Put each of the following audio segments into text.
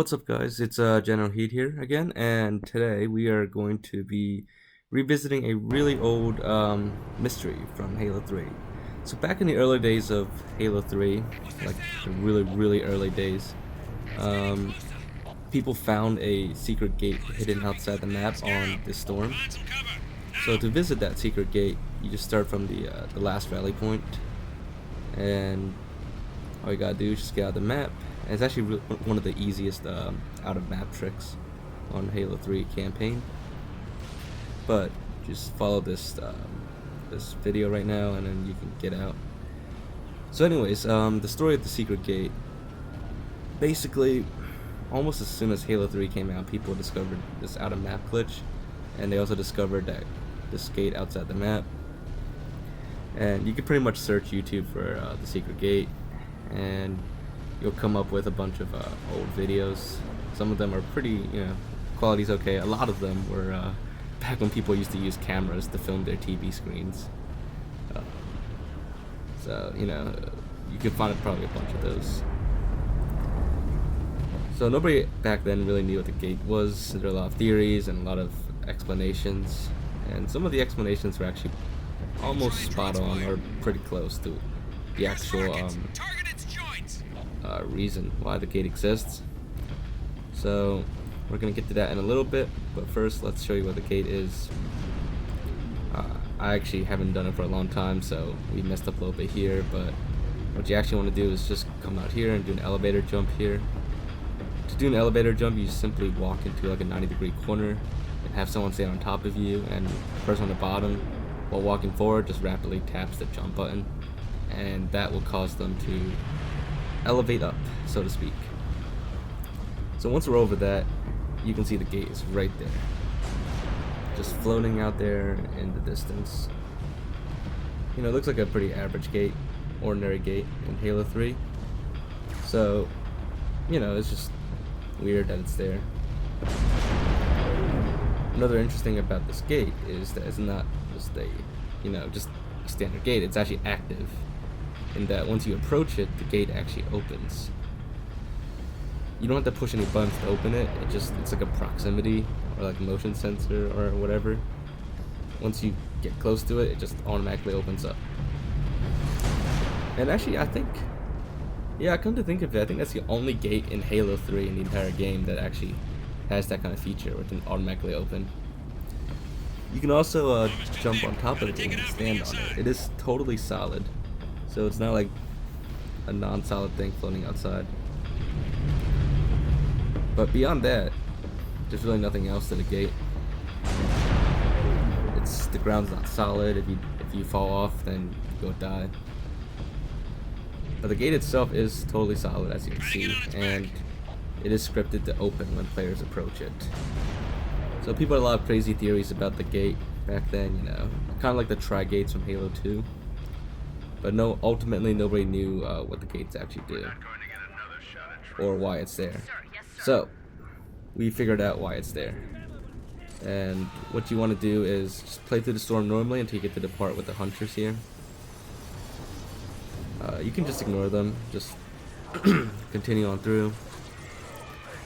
What's up, guys? It's Generalkidd here again, and today we are going to be revisiting a really old mystery from Halo 3. So back in the early days of Halo 3, like the really early days, um, people found a secret gate hidden outside the map on this storm. So to visit that secret gate, you just start from the last rally point, and all you gotta do is just get out the map. And it's actually one of the easiest out of map tricks on Halo 3 campaign. But just follow this video right now, and then you can get out. So, anyways, the story of the secret gate. Basically, almost as soon as Halo 3 came out, people discovered this out of map glitch, and they also discovered that this gate outside the map. And you can pretty much search YouTube for the secret gate, and you'll come up with a bunch of old videos. Some of them are pretty, quality's okay. A lot of them were back when people used to use cameras to film their TV screens. So, you could find probably a bunch of those. So nobody back then really knew what the gate was. There were a lot of theories and a lot of explanations. And some of the explanations were actually almost spot on or pretty close to the actual reason why the gate exists. So we're gonna get to that in a little bit, but first let's show you what the gate is. I actually haven't done it for a long time, so we messed up a little bit here, but what you actually want to do is just come out here and do an elevator jump here. To do an elevator jump, you just simply walk into like a 90-degree corner and have someone stand on top of you, and the person on the bottom, while walking forward, just rapidly taps the jump button, and that will cause them to elevate up, so to speak. So once we're over that, you can see the gate is right there, just floating out there in the distance. It looks like a pretty average gate, ordinary gate in Halo 3. So, it's just weird that it's there. Another interesting about this gate is that it's not just just a standard gate. It's actually active, in that once you approach it, the gate actually opens. You don't have to push any buttons to open it. It's like a proximity or like a motion sensor or whatever. Once you get close to it, it just automatically opens up. And actually, I think, come to think of it, I think that's the only gate in Halo 3 in the entire game that actually has that kind of feature where it can automatically open. You can also jump on top of it and stand on it. It is totally solid, so it's not like a non-solid thing floating outside. But beyond that, there's really nothing else to the gate. The ground's not solid. If you fall off, then you'll die. But the gate itself is totally solid, as you can see, and it is scripted to open when players approach it. So people had a lot of crazy theories about the gate back then, kind of like the tri-gates from Halo 2. But ultimately nobody knew what the gates actually do, or why it's there. So we figured out why it's there. And what you want to do is just play through the storm normally until you get to the part with the hunters here. You can just ignore them, just continue on through.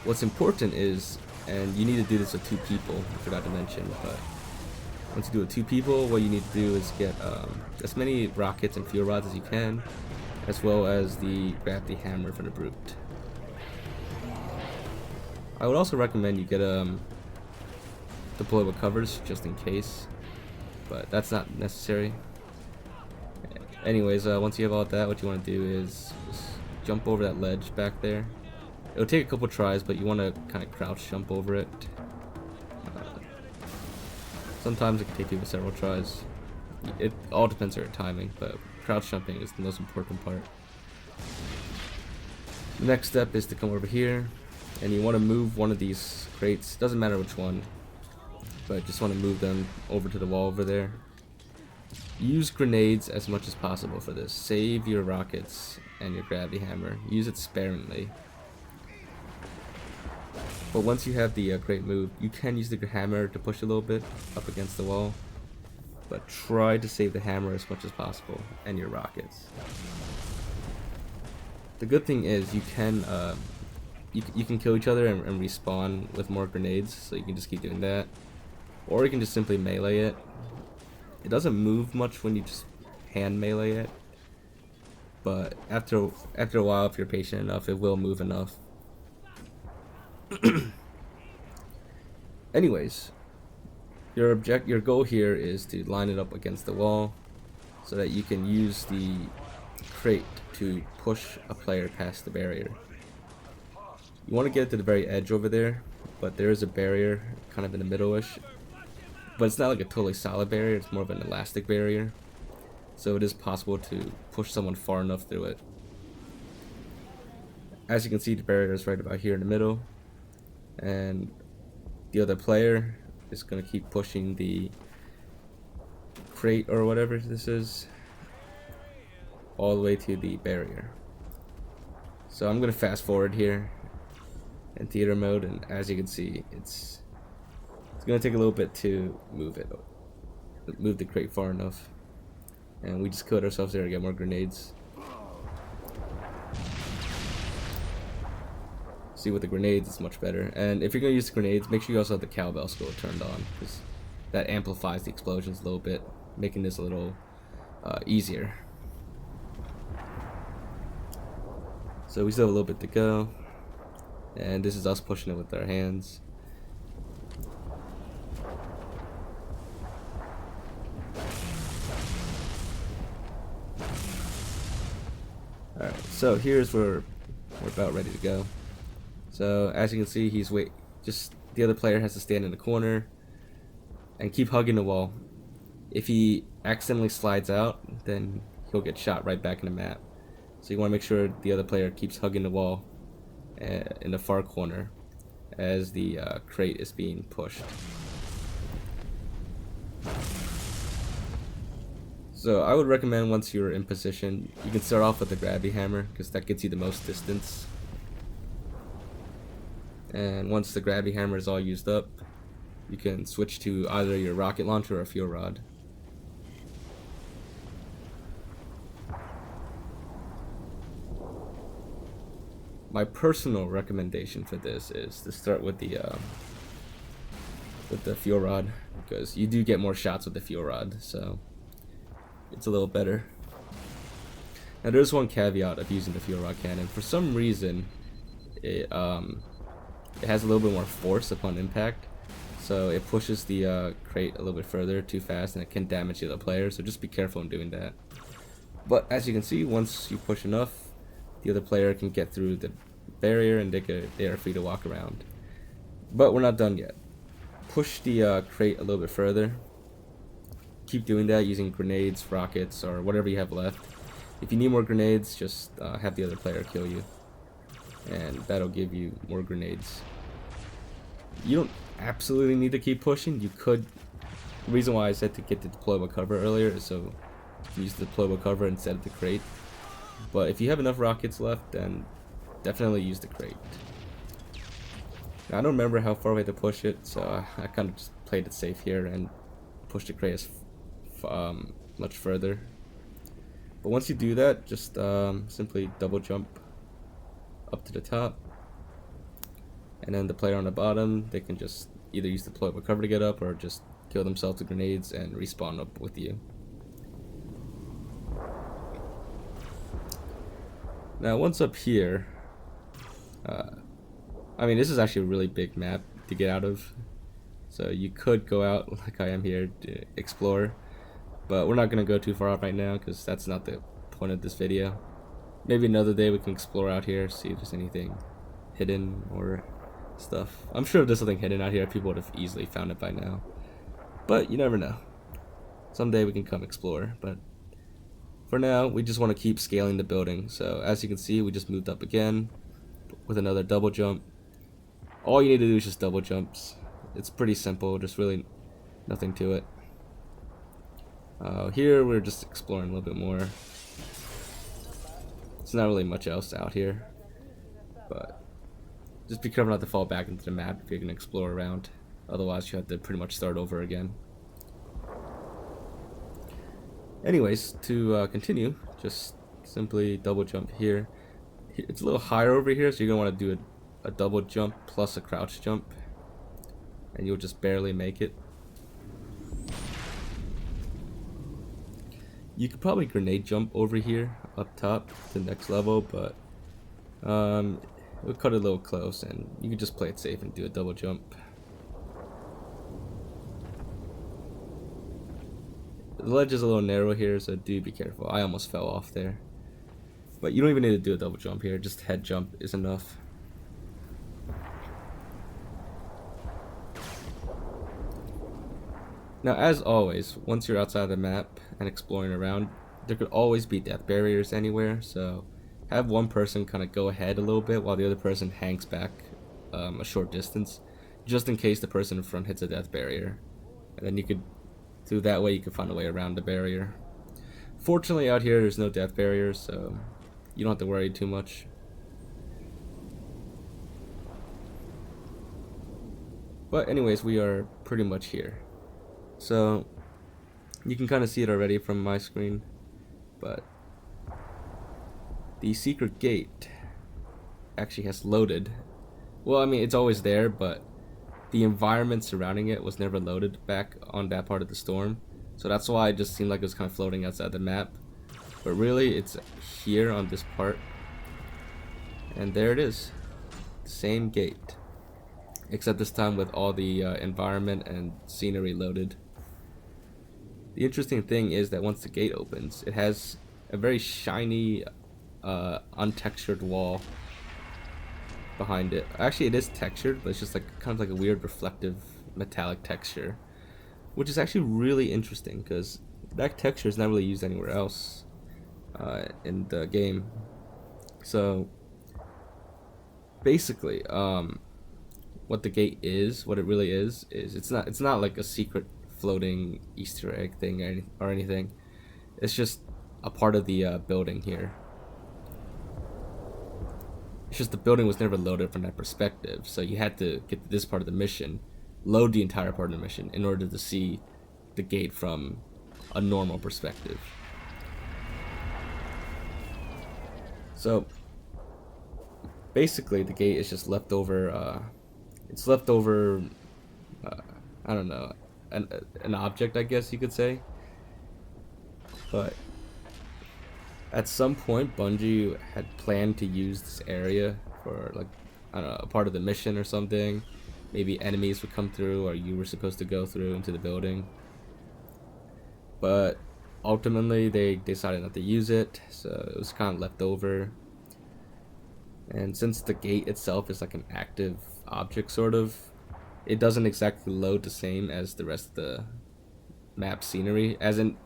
What's important is, and you need to do this with 2 people, I forgot to mention, but once you do it with 2 people, what you need to do is get as many rockets and fuel rods as you can, as well as the gravity hammer for the brute. I would also recommend you get deployable covers just in case, but that's not necessary. Anyways, once you have all that, what you want to do is just jump over that ledge back there. It'll take a couple tries, but you want to kind of crouch jump over it. Sometimes it can take you several tries. It all depends on your timing, but crouch jumping is the most important part. The next step is to come over here, and you want to move one of these crates. Doesn't matter which one, but just want to move them over to the wall over there. Use grenades as much as possible for this. Save your rockets and your gravity hammer. Use it sparingly. But once you have the crate moved, you can use the hammer to push a little bit up against the wall. But try to save the hammer as much as possible and your rockets. The good thing is you can you can kill each other and respawn with more grenades, so you can just keep doing that. Or you can just simply melee it. It doesn't move much when you just hand melee it, but after a while, if you're patient enough, it will move enough. Anyways, your goal here is to line it up against the wall so that you can use the crate to push a player past the barrier. You want to get to the very edge over there, but there is a barrier kind of in the middle-ish, but it's not like a totally solid barrier, it's more of an elastic barrier, so it is possible to push someone far enough through it. As you can see, the barrier is right about here in the middle, and the other player is going to keep pushing the crate or whatever this is all the way to the barrier. So I'm going to fast forward here in theater mode, and as you can see, it's going to take a little bit to move the crate far enough, and we just killed ourselves there to get more grenades. See, with the grenades it's much better, and if you're going to use the grenades, make sure you also have the cowbell skull turned on, because that amplifies the explosions a little bit, making this a little easier. So we still have a little bit to go, and this is us pushing it with our hands. Alright, so here's where we're about ready to go. So as you can see, just the other player has to stand in the corner and keep hugging the wall. If he accidentally slides out, then he'll get shot right back in the map. So you want to make sure the other player keeps hugging the wall in the far corner as the crate is being pushed. So I would recommend, once you're in position, you can start off with the grabby hammer, because that gets you the most distance. And once the grabby hammer is all used up, you can switch to either your rocket launcher or a fuel rod. My personal recommendation for this is to start with the fuel rod, because you do get more shots with the fuel rod, so it's a little better. Now there's one caveat of using the fuel rod cannon. For some reason, it has a little bit more force upon impact, so it pushes the crate a little bit further too fast, and it can damage the other player, so just be careful in doing that. But as you can see, once you push enough, the other player can get through the barrier and they are free to walk around. But we're not done yet. Push the crate a little bit further. Keep doing that using grenades, rockets, or whatever you have left. If you need more grenades, just have the other player kill you, and that'll give you more grenades. You don't absolutely need to keep pushing. You could. The reason why I said to get the deployable cover earlier is so you use the deployable cover instead of the crate. But if you have enough rockets left, then definitely use the crate. Now, I don't remember how far we had to push it, so I kind of just played it safe here and pushed the crate as much further. But once you do that, just simply double jump up to the top, and then the player on the bottom, they can just either use the deployable cover to get up or just kill themselves with grenades and respawn up with you. Now once up here, I mean, this is actually a really big map to get out of, so you could go out like I am here to explore, but we're not going to go too far out right now because that's not the point of this video. Maybe another day we can explore out here, see if there's anything hidden or stuff. I'm sure if there's something hidden out here, people would have easily found it by now, but you never know. Someday we can come explore, but for now we just want to keep scaling the building. So as you can see, we just moved up again with another double jump. All you need to do is just double jumps. It's pretty simple, just really nothing to it. Here we're just exploring a little bit more. It's not really much else out here, but just be careful not to fall back into the map if you're going to explore around. Otherwise you have to pretty much start over again. Anyways, to continue, just simply double jump here. It's a little higher over here, so you're going to want to do it a double jump plus a crouch jump, and you'll just barely make it. You could probably grenade jump over here up top to the next level, but it would cut it a little close, and you could just play it safe and do a double jump. The ledge is a little narrow here, so do be careful. I almost fell off there. But you don't even need to do a double jump here, just head jump is enough. Now, as always, once you're outside the map and exploring around, there could always be death barriers anywhere, so have one person kind of go ahead a little bit while the other person hangs back a short distance, just in case the person in front hits a death barrier. And then you could, through that way, you could find a way around the barrier. Fortunately, out here, there's no death barriers, so you don't have to worry too much. But anyways, we are pretty much here. So you can kind of see it already from my screen, but the secret gate actually has loaded. Well, I mean, it's always there, but the environment surrounding it was never loaded back on that part of the storm. So that's why it just seemed like it was kind of floating outside the map. But really, it's here on this part. And there it is. Same gate. Except this time with all the environment and scenery loaded. The interesting thing is that once the gate opens, it has a very shiny, untextured wall behind it. Actually, it is textured, but it's just like kind of like a weird reflective metallic texture, which is actually really interesting because that texture is not really used anywhere else in the game. So basically, what the gate is, what it really is it's not like a secret floating Easter egg thing or anything. It's just a part of the building here. It's just the building was never loaded from that perspective, so you had to get to this part of the mission, load the entire part of the mission in order to see the gate from a normal perspective. So basically, the gate is just leftover. It's leftover. I don't know, an object, I guess you could say. But at some point, Bungie had planned to use this area for, like, I don't know, a part of the mission or something. Maybe enemies would come through, or you were supposed to go through into the building. But ultimately, they decided not to use it, so it was kind of left over. And since the gate itself is like an active object, sort of, it doesn't exactly load the same as the rest of the map scenery. As in,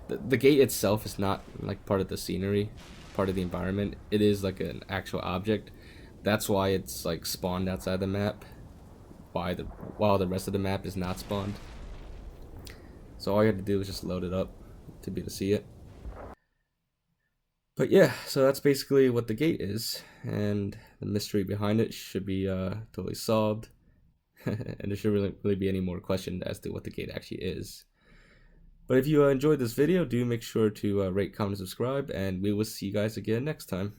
the gate itself is not like part of the scenery, part of the environment. It is like an actual object. That's why it's like spawned outside the map, while the rest of the map is not spawned. So all you have to do is just load it up to be able to see it. But yeah, so that's basically what the gate is, and the mystery behind it should be totally solved. And there should really be any more question as to what the gate actually is. But if you enjoyed this video, do make sure to rate, comment, and subscribe, and we will see you guys again next time.